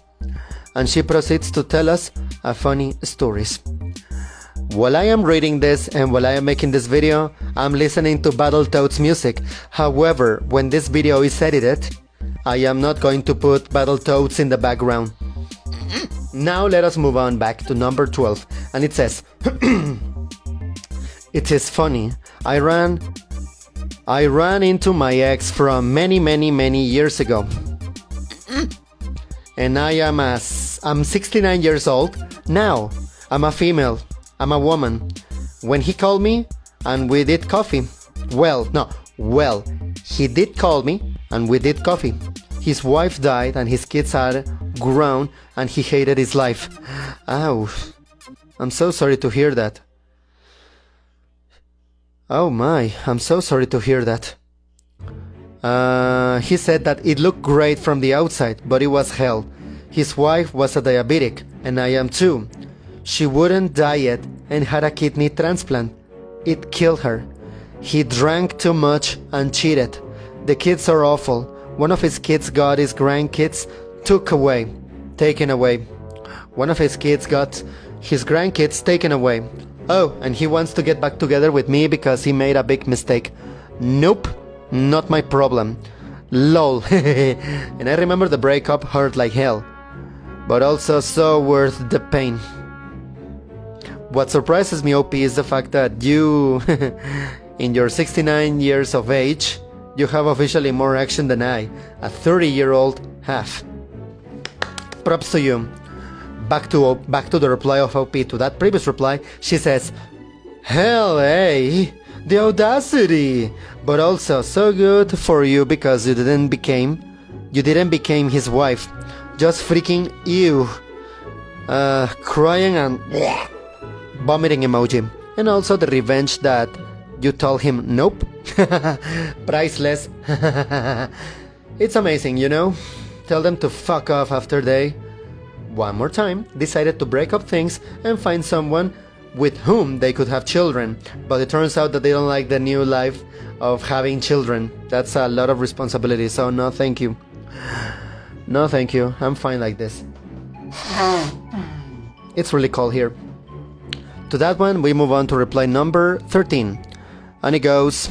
While I am reading this and while I am making this video, I'm listening to Battletoads music. However, when this video is edited, I am not going to put Battletoads in the background. Now let us move on back to number 12, and it says, it is funny, I ran into my ex from many years ago. And I'm 69 years old now. I'm a female. I'm a woman. When he called me and we did coffee. He did call me and we did coffee. His wife died and his kids are grown and he hated his life. Ow. I'm so sorry to hear that. Oh my, I'm so sorry to hear that. He said that it looked great from the outside, but it was hell. His wife was a diabetic, and I am too. She wouldn't diet and had a kidney transplant. It killed her. He drank too much and cheated. The kids are awful. One of his kids got his grandkids taken away. One of his kids got his grandkids taken away. Oh, and he wants to get back together with me because he made a big mistake. Nope, not my problem. Lol. And I remember the breakup hurt like hell, but also so worth the pain. What surprises me, OP, is the fact that you, in your 69 years of age, you have officially more action than I, a 30-year-old, have. Props to you. back to the reply of OP to that previous reply, she says, "Hell, hey, the audacity! But also so good for you because you didn't became his wife. Just freaking you." Crying and vomiting emoji. And also the revenge that you told him nope. Priceless. It's amazing, you know? Tell them to fuck off after they, one more time, decided to break up things and find someone with whom they could have children. But it turns out that they don't like the new life of having children. That's a lot of responsibility, so no thank you. No thank you, I'm fine like this. It's really cold here. To that one, we move on to reply number 13. And it goes...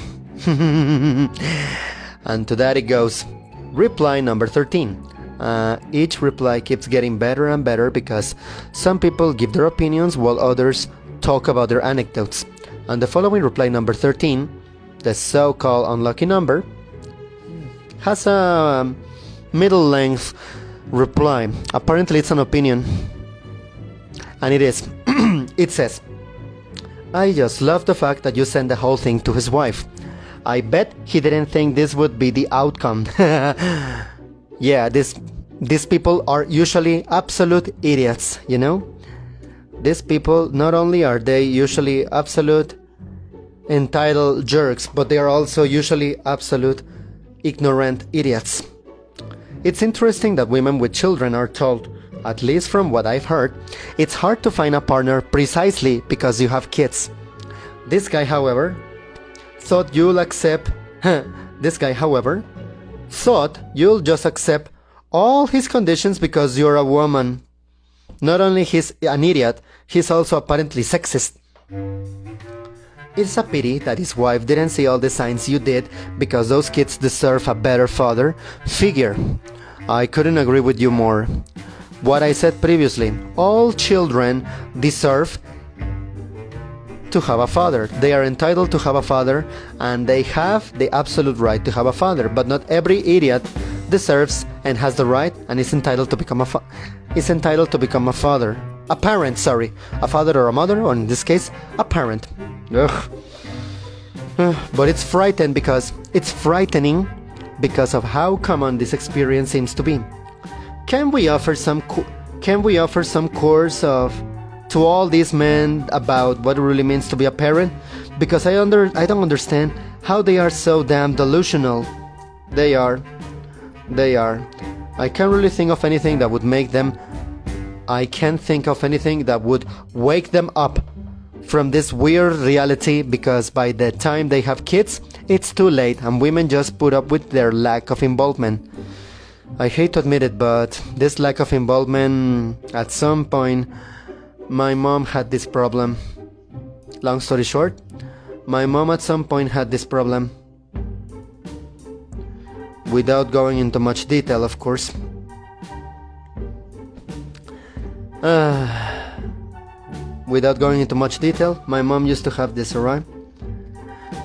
and to that it goes... Reply number 13. Each reply keeps getting better and better because some people give their opinions while others talk about their anecdotes. And the following reply number 13, the so-called unlucky number, has a middle-length reply. Apparently it's an opinion. And it is. It says, "I just love the fact that you sent the whole thing to his wife. I bet he didn't think this would be the outcome." Yeah, these people are usually absolute idiots, you know? These people, not only are they usually absolute entitled jerks, but they are also usually absolute ignorant idiots. It's interesting that women with children are told, at least from what I've heard, it's hard to find a partner precisely because you have kids. This guy, however, thought you'll just accept all his conditions because you're a woman. Not only he's an idiot, he's also apparently sexist. It's a pity that his wife didn't see all the signs you did because those kids deserve a better father figure. I couldn't agree with you more. What I said previously, all children deserve to have a father. They are entitled to have a father and they have the absolute right to have a father, but not every idiot deserves and has the right and is entitled to become a father. A parent, sorry. A father or a mother, or in this case, a parent. Ugh. But it's frightening because of how common this experience seems to be. Can we offer some course to all these men about what it really means to be a parent? Because I don't understand how they are so damn delusional. They are. I can't really think of anything that would make them. I can't think of anything that would wake them up from this weird reality, because by the time they have kids, it's too late and women just put up with their lack of involvement. I hate to admit it, but this lack of involvement, at some point, my mom had this problem. Long story short, my mom at some point had this problem. Without going into much detail, of course. Without going into much detail, my mom used to have this, alright?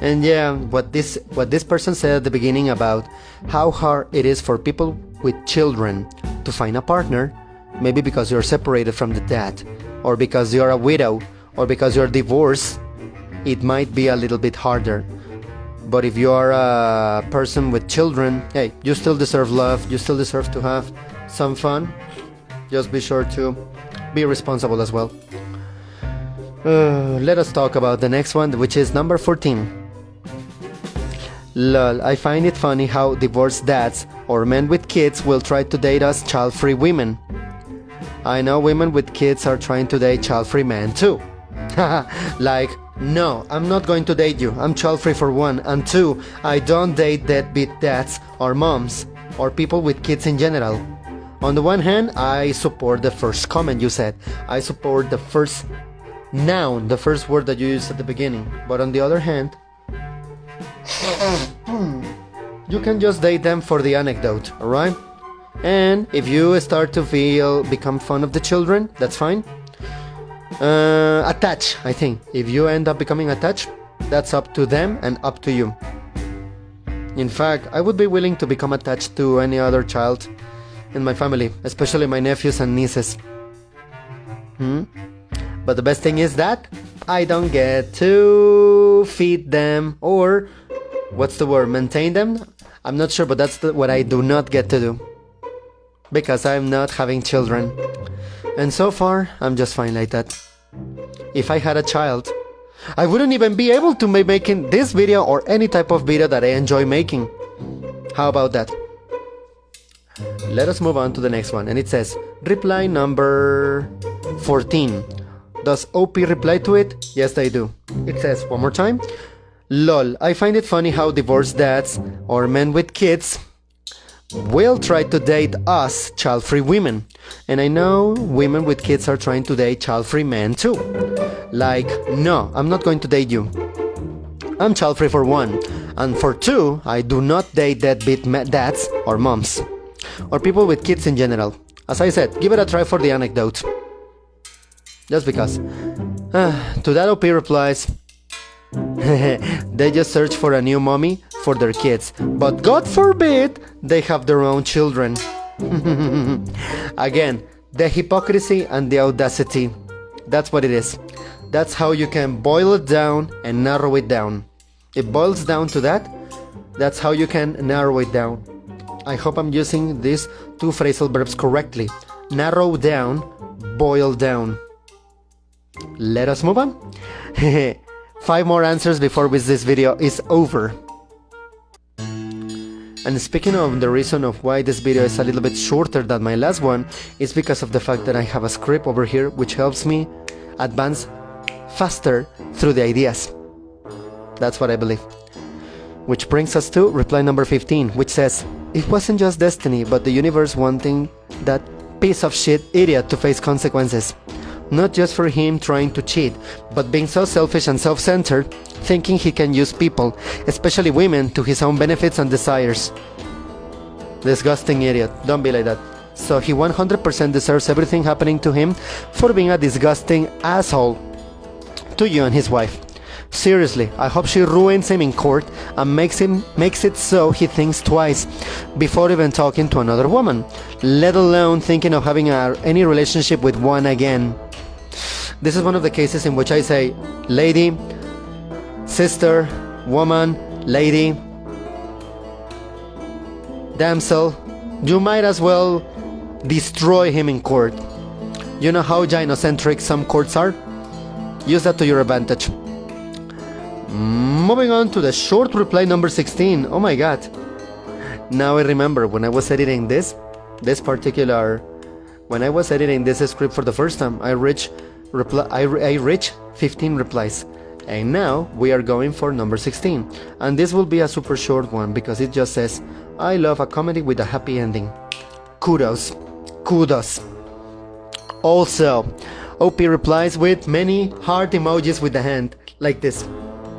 And yeah, what this person said at the beginning about how hard it is for people with children to find a partner, maybe because you're separated from the dad, or because you're a widow, or because you're divorced, it might be a little bit harder. But if you are a person with children, hey, you still deserve love, you still deserve to have some fun. Just be sure to be responsible as well. Let us talk about the next one, which is number 14. Lol, I find it funny how divorced dads or men with kids will try to date us child-free women. I know women with kids are trying to date child-free men too. Like, no, I'm not going to date you. I'm child-free for one, and two, I don't date deadbeat dads or moms or people with kids in general. On the one hand, I support the first comment you said. I support the first noun, the first word that you used at the beginning. But on the other hand, you can just date them for the anecdote, alright? And if you start to become fond of the children, that's fine. Attach, I think. If you end up becoming attached, that's up to them and up to you. In fact, I would be willing to become attached to any other child in my family, especially my nephews and nieces. But the best thing is that I don't get to feed them or, what's the word, maintain them? I'm not sure, but that's what I do not get to do. Because I'm not having children. And so far, I'm just fine like that. If I had a child, I wouldn't even be able to be making this video or any type of video that I enjoy making. How about that? Let us move on to the next one. And it says, reply number 14. Does OP reply to it? Yes, they do. It says, one more time. Lol, I find it funny how divorced dads or men with kids will try to date us child-free women. And I know women with kids are trying to date child-free men too. Like, no, I'm not going to date you. I'm child-free for one. And for two, I do not date deadbeat dads or moms. Or people with kids in general. As I said, give it a try for the anecdote. Just because. To that OP replies, they just search for a new mommy for their kids. But God forbid they have their own children. Again, the hypocrisy and the audacity. That's what it is. That's how you can boil it down and narrow it down. It boils down to that. That's how you can narrow it down. I hope I'm using these two phrasal verbs correctly. Narrow down, boil down. Let us move on. 5 more answers before this video is over. And speaking of the reason of why this video is a little bit shorter than my last one, is because of the fact that I have a script over here which helps me advance faster through the ideas. That's what I believe. Which brings us to reply number 15, which says, it wasn't just destiny, but the universe wanting that piece of shit idiot to face consequences. Not just for him trying to cheat, but being so selfish and self-centered, thinking he can use people, especially women, to his own benefits and desires. Disgusting idiot. Don't be like that. So he 100% deserves everything happening to him for being a disgusting asshole to you and his wife. Seriously, I hope she ruins him in court and makes it so he thinks twice before even talking to another woman, let alone thinking of having any relationship with one again. This is one of the cases in which I say, lady, sister, woman, lady, damsel, you might as well destroy him in court. You know how gynocentric some courts are? Use that to your advantage. Moving on to the short reply number 16. Oh my god. Now I remember when I was editing this script for the first time, I reached 15 replies. And now we are going for number 16. And this will be a super short one because it just says, I love a comedy with a happy ending. Kudos. Kudos. Also, OP replies with many heart emojis with the hand, like this.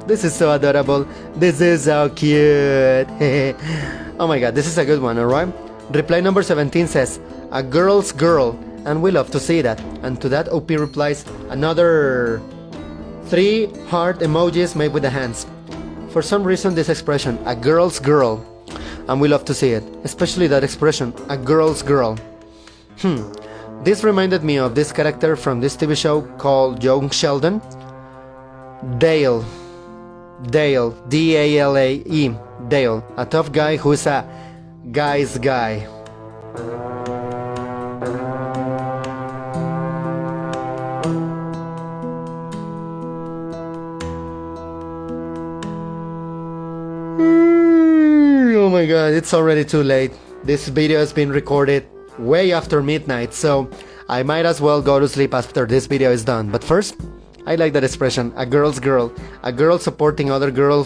This is so adorable. This is so cute. Oh my god, this is a good one, alright? Reply number 17 says, a girl's girl, and we love to see that. And to that OP replies another 3 heart emojis made with the hands. For some reason this expression, a girl's girl, and we love to see it. Especially that expression, a girl's girl. This reminded me of this character from this TV show called Young Sheldon. Dale, D-A-L-A-E, Dale, a tough guy who's a guy's guy. Oh my god, it's already too late. This video has been recorded way after midnight, so I might as well go to sleep after this video is done. But first, I like that expression, a girl's girl. A girl supporting other girl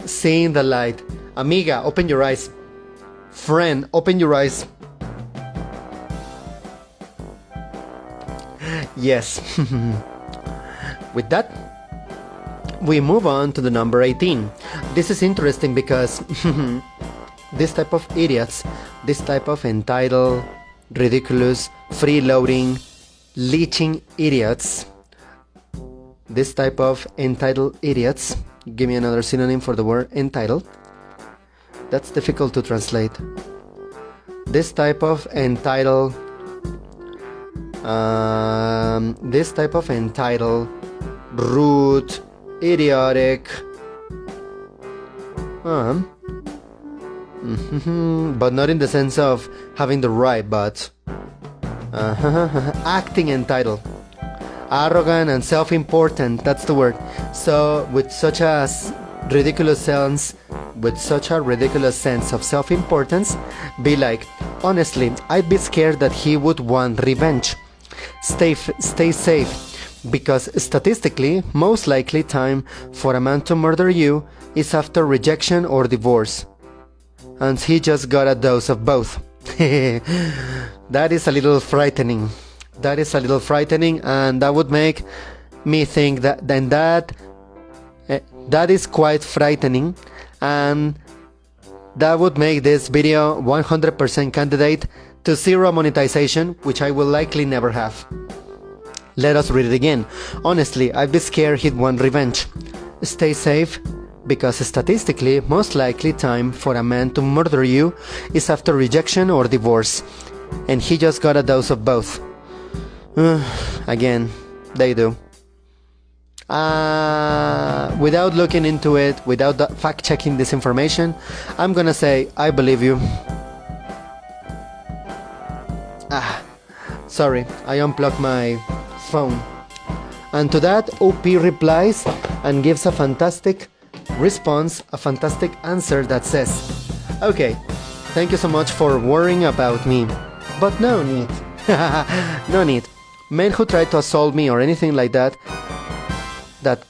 seeing the light. Amiga, open your eyes. Friend, open your eyes. Yes. With that, we move on to the number 18. This is interesting because this type of idiots, this type of entitled, ridiculous, freeloading, leeching idiots, this type of entitled idiots, give me another synonym for the word entitled. That's difficult to translate. this type of entitled, rude, idiotic, but not in the sense of having the right, but acting entitled, arrogant and self-important, that's the word. So with such a ridiculous sense of self-importance, be like, honestly, I'd be scared that he would want revenge. Stay safe, because statistically, most likely time for a man to murder you is after rejection or divorce. And he just got a dose of both. That is a little frightening. And that would make me think that is quite frightening, and that would make this video 100% candidate to zero monetization, which I will likely never have. Let us read it again. Honestly, I'd be scared he'd want revenge. Stay safe, because statistically, most likely time for a man to murder you is after rejection or divorce, and he just got a dose of both. Again, they do. Without looking into it, without fact-checking this information, I'm gonna say I believe you. Sorry, I unplugged my phone. And to that, OP replies and gives a fantastic response, a fantastic answer that says, okay, thank you so much for worrying about me, but no need. No need. Men who try to assault me or anything like that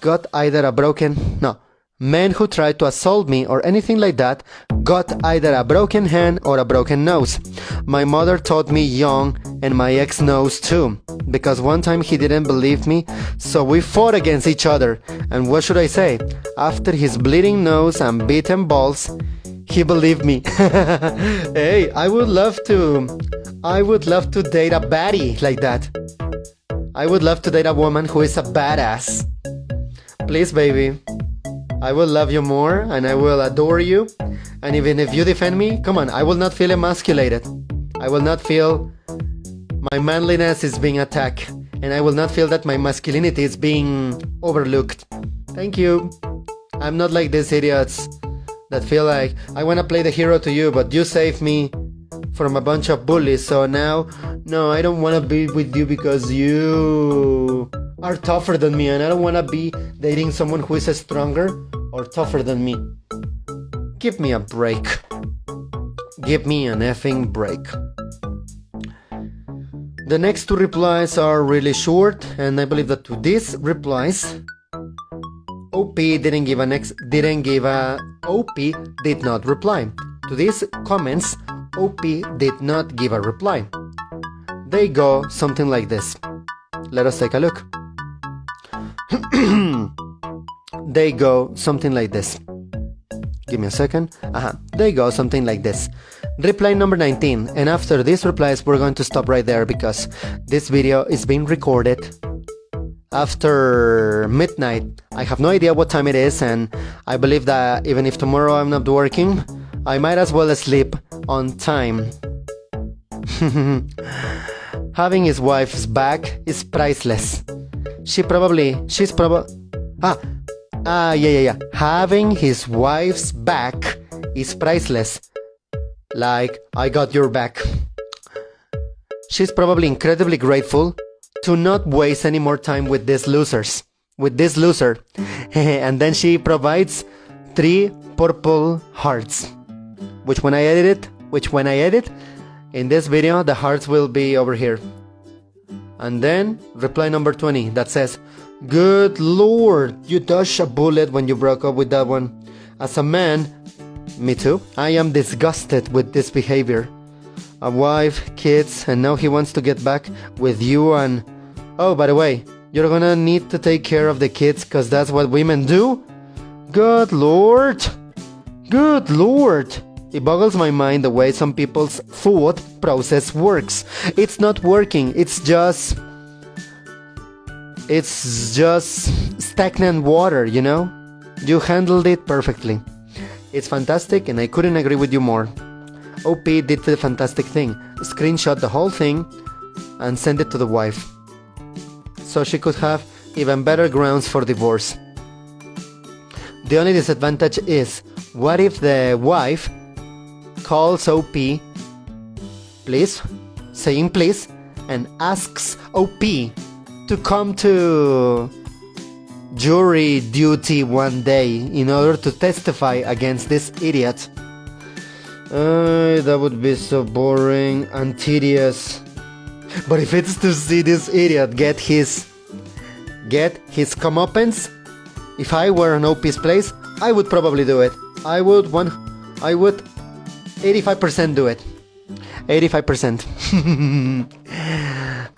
got either a broken... No. Men who try to assault me or anything like that got either a broken hand or a broken nose. My mother taught me young, and my ex knows too, because one time he didn't believe me, so we fought against each other, and what should I say? After his bleeding nose and beaten balls, he believed me. Hey, I would love to date a baddie like that. I would love to date a woman who is a badass. Please, baby. I will love you more, and I will adore you. And even if you defend me, come on, I will not feel emasculated. I will not feel my manliness is being attacked. And I will not feel that my masculinity is being overlooked. Thank you. I'm not like these idiots that feel like I want to play the hero to you, but you saved me from a bunch of bullies, so now, no, I don't want to be with you because you are tougher than me, and I don't want to be dating someone who is stronger or tougher than me. Give me a break. Give me an effing break. The next two replies are really short, and I believe that to these replies, OP did not reply. To these comments, OP did not give a reply. They go something like this. Let us take a look. They go something like this. Give me a second. They go something like this. Reply number 19. And after these replies, we're going to stop right there because this video is being recorded after midnight. I have no idea what time it is, and I believe that even if tomorrow I'm not working, I might as well sleep on time. Having his wife's back is priceless. Having his wife's back is priceless. Like, I got your back. She's probably incredibly grateful to not waste any more time with these losers. With this loser. And then she provides 3 purple hearts. Which when I edit, in this video, the hearts will be over here. And then, reply number 20 that says, good lord, you dodged a bullet when you broke up with that one. As a man, me too, I am disgusted with this behavior. A wife, kids, and now he wants to get back with you and... Oh, by the way, you're gonna need to take care of the kids because that's what women do? Good lord! Good lord! It boggles my mind the way some people's thought process works. It's not working, it's just stagnant water, you know? You handled it perfectly. It's fantastic and I couldn't agree with you more. OP did the fantastic thing. Screenshot the whole thing and send it to the wife. So she could have even better grounds for divorce. The only disadvantage is, what if the wife calls OP, please, saying please, and asks OP to come to jury duty one day in order to testify against this idiot. That would be so boring and tedious. But if it's to see this idiot get his comeuppance, if I were in OP's place, I would probably do it. I would 85% do it. 85%.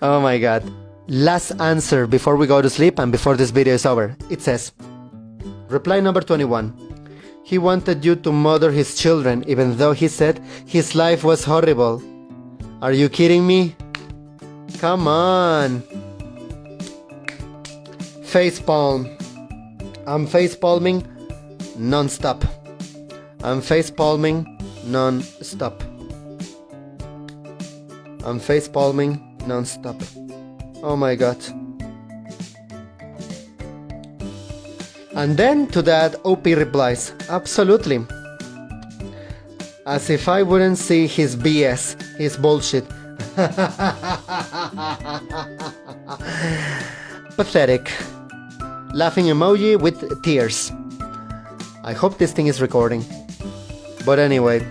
Oh my god. Last answer before we go to sleep and before this video is over. It says, reply number 21. He wanted you to mother his children even though he said his life was horrible. Are you kidding me? Come on. Facepalm. I'm facepalming non-stop. I'm facepalming non-stop. I'm facepalming non-stop. Oh my god. And then to that OP replies, absolutely. As if I wouldn't see his BS, his bullshit. Pathetic. Laughing emoji with tears. I hope this thing is recording. But anyway.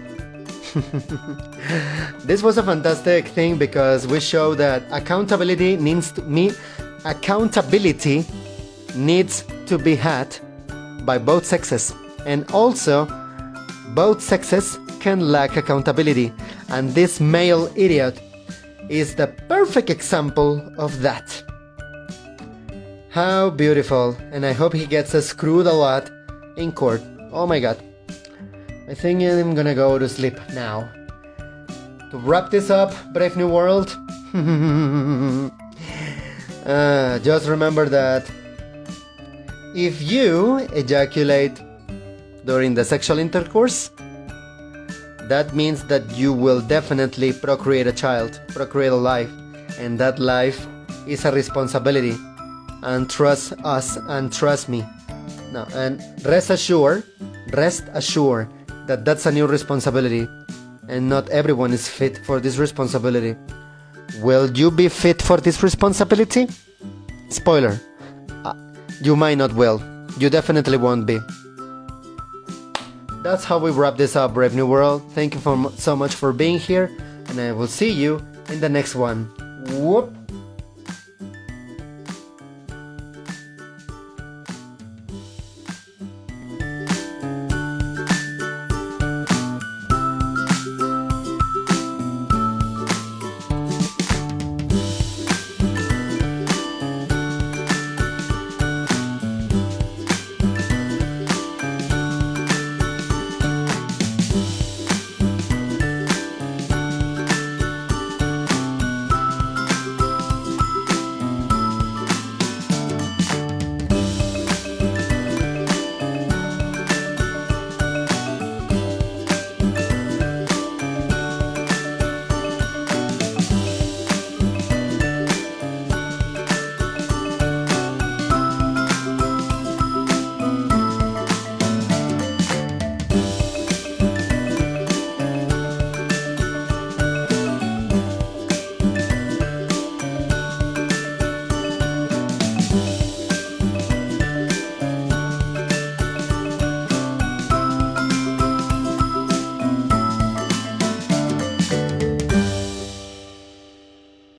This was a fantastic thing because we show that accountability needs to be had by both sexes, and also both sexes can lack accountability, and this male idiot is the perfect example of that. How beautiful, and I hope he gets screwed a lot in court. Oh my god. I think I'm gonna go to sleep now. To wrap this up, Brave New World, just remember that if you ejaculate during the sexual intercourse, that means that you will definitely procreate a child, procreate a life, and that life is a responsibility. And trust us and trust me. No, and rest assured that that's a new responsibility, and not everyone is fit for this responsibility. Will you be fit for this responsibility? Spoiler, you might not will. You definitely won't be. That's how we wrap this up, Brave New World. Thank you so much for being here, and I will see you in the next one. Whoop!